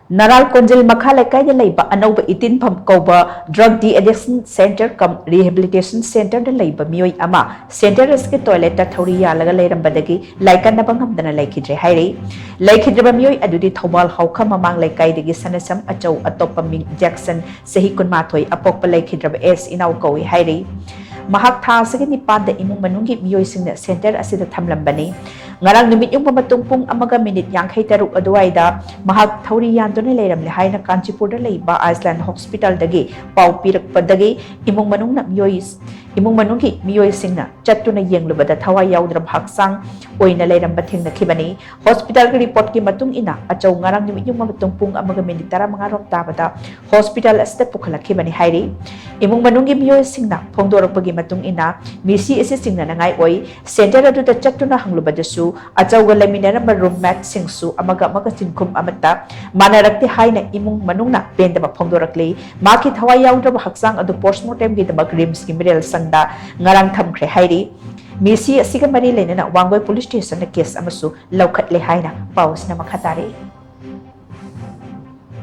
Naral Konjil Makha Lekai de Leiba Anova Itin Pam Koba Drug De-Addiction Center Cum Rehabilitation Center de Leiba Mioi Ama Center Reske Toilet Thoria Laga Leram Badagi Laikan Nabangam Dana Laikidre Hairi Laikidra Mioi Adudi Tobal Hauka Mamang Lekai de Gisanasam Acho Atopaming Jackson Sehikun Matoi Apopa Laikidra S in our Koi Hairi Mahak Tha Sagini Pada Imung Manungi Mioi Sing Center Asida Tamlambani Ngarang numit yung pamatungpong amaga minute yang kay taruk aduayda mahag thauri yanto ni leram lehay na Kanchipur da Leiba Island Hospital dagi pau pirak padagi imong manung na miyoy sing na chatto na yeng lubada thawa yawdram haksang oy na leram bathing na kibani hospital ki report ki matung ina achaw ngarang numit yung pamatungpong amaga minute tara mga rok tabata hospital asda pukhala kibani hairi imong manungi miyoy sing na phongdorok pagi matung ina misi ese sing na nangai oy center adu da chatto na hanglubada su Achaw laminara ma roommate singsu amaga sinkum amata manarakti hai na imong manung na benda ba phongdorakli makit hawai yawdra ba haksang adu postmortem gi dama grims ki mirel sangda ngarang thamkhre hairi misi asiga mari lena na wangoi police station na case amasu laukhat le hai na paus na makhatari